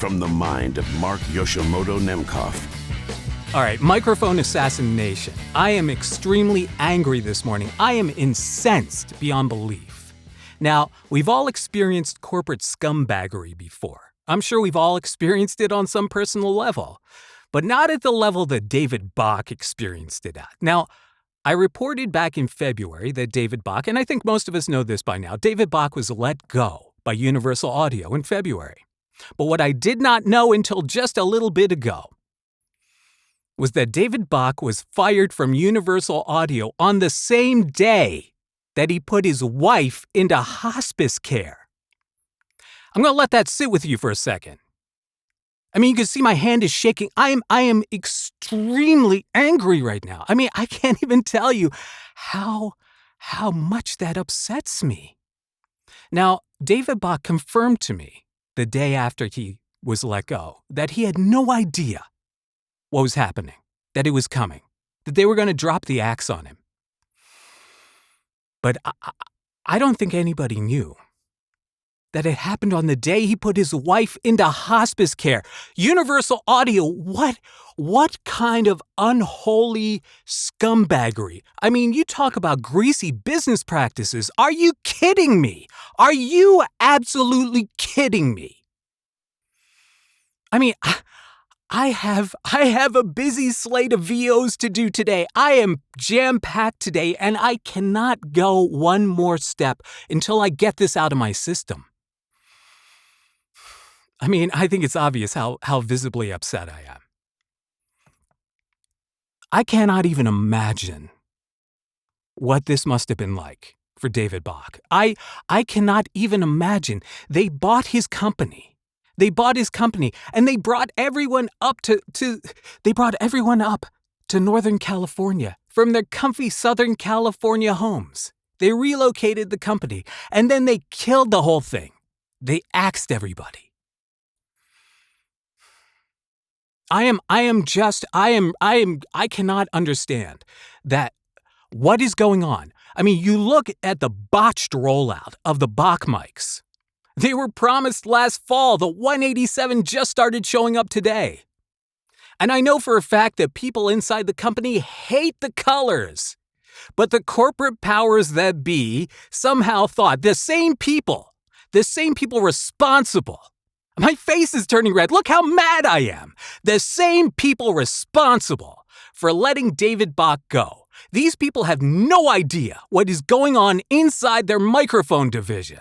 From the mind of Mark Yoshimoto Nemkov. All right, microphone assassination. I am extremely angry this morning. I am incensed beyond belief. Now, we've all experienced corporate scumbaggery before. I'm sure we've all experienced it on some personal level, but not at the level that David Bock experienced it at. Now, I reported back in February that David Bock, and I think most of us know this by now, David Bock was let go by Universal Audio in February. But what I did not know until just a little bit ago was that David Bock was fired from Universal Audio on the same day that he put his wife into hospice care. I'm going to let that sit with you for a second. I mean, you can see my hand is shaking. I am extremely angry right now. I mean, I can't even tell you how much that upsets me. Now, David Bock confirmed to me the day after he was let go that he had no idea what was happening, that it was coming, that they were going to drop the axe on him. But I don't think anybody knew that it happened on the day he put his wife into hospice care. Universal Audio, what kind of unholy scumbaggery? I mean, you talk about greasy business practices. Are you kidding me? Are you absolutely kidding me? I mean, I have a busy slate of VOs to do today. I am jam-packed today, and I cannot go one more step until I get this out of my system. I mean, I think it's obvious how visibly upset I am. I cannot even imagine what this must have been like for David Bock. I cannot even imagine. They bought his company. And they brought everyone up to Northern California from their comfy Southern California homes. They relocated the company, and then they killed the whole thing. They axed everybody. I cannot understand that what is going on. I mean, you look at the botched rollout of the Bock mics. They were promised last fall. The 187 just started showing up today. And I know for a fact that people inside the company hate the colors. But the corporate powers that be somehow thought the same people responsible. My face is turning red. Look how mad I am. The same people responsible for letting David Bock go. These people have no idea what is going on inside their microphone division.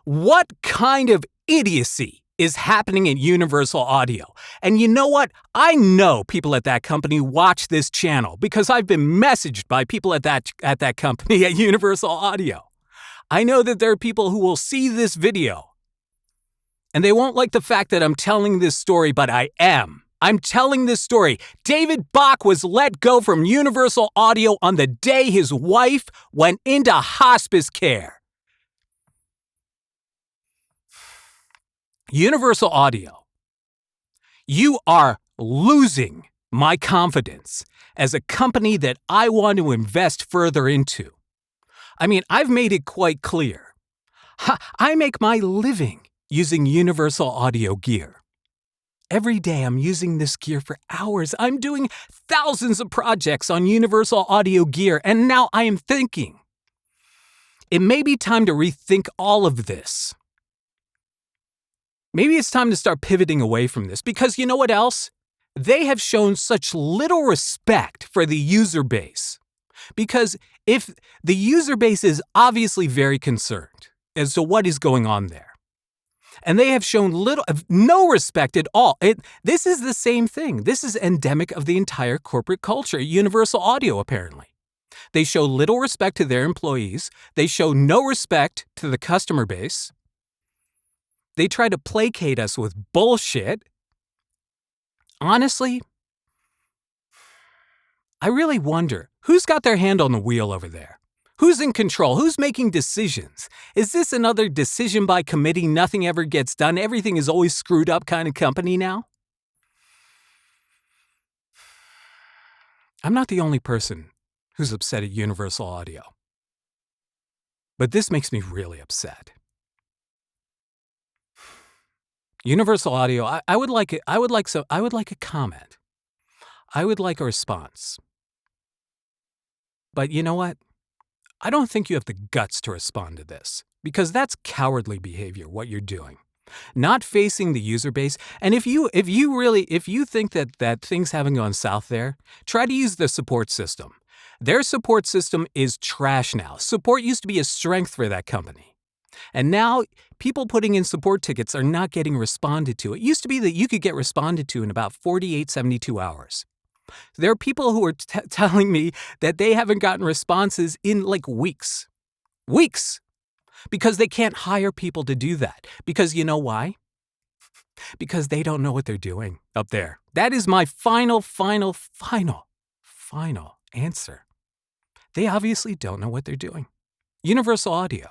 What kind of idiocy is happening at Universal Audio? And you know what? I know people at that company watch this channel because I've been messaged by people at that company at Universal Audio. I know that there are people who will see this video and they won't like the fact that I'm telling this story, but I am. I'm telling this story. David Bock was let go from Universal Audio on the day his wife went into hospice care. Universal Audio, you are losing my confidence as a company that I want to invest further into. I mean, I've made it quite clear. I make my living using Universal Audio gear. Every day I'm using this gear for hours. I'm doing thousands of projects on Universal Audio gear, and now I am thinking, it may be time to rethink all of this. Maybe it's time to start pivoting away from this, because you know what else? They have shown such little respect for the user base. Because if the user base is obviously very concerned as to what is going on there, and they have shown no respect at all. This is the same thing. This is endemic of the entire corporate culture, Universal Audio, apparently. They show little respect to their employees. They show no respect to the customer base. They try to placate us with bullshit. Honestly, I really wonder who's got their hand on the wheel over there. Who's in control? Who's making decisions? Is this another decision by committee, nothing ever gets done, everything is always screwed up kind of company now? I'm not the only person who's upset at Universal Audio. But this makes me really upset. Universal Audio, I would like it. I would like a comment. I would like a response. But you know what? I don't think you have the guts to respond to this, because that's cowardly behavior, what you're doing. Not facing the user base. And if you think that things haven't gone south there, try to use the support system. Their support system is trash now. Support used to be a strength for that company. And now people putting in support tickets are not getting responded to. It used to be that you could get responded to in about 48, 72 hours. There are people who are telling me that they haven't gotten responses in like weeks. Weeks! Because they can't hire people to do that. Because you know why? Because they don't know what they're doing up there. That is my final answer. They obviously don't know what they're doing. Universal Audio.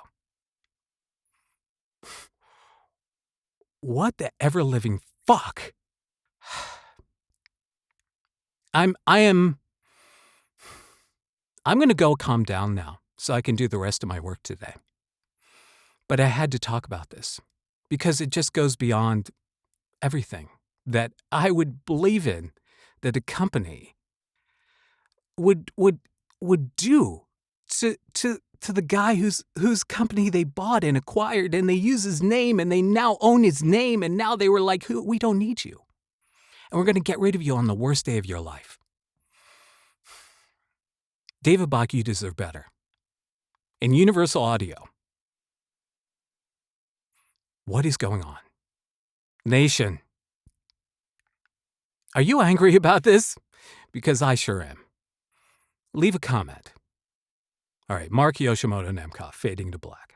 What the ever-living fuck? I'm going to go calm down now so I can do the rest of my work today. But I had to talk about this because it just goes beyond everything that I would believe in that a company would do to the guy whose company they bought and acquired, and they use his name and they now own his name, and now they were like, we don't need you. And we're going to get rid of you on the worst day of your life. David Bock, you deserve better. In Universal Audio, what is going on? Nation, are you angry about this? Because I sure am. Leave a comment. All right, Mark Yoshimoto Nemkov, fading to black.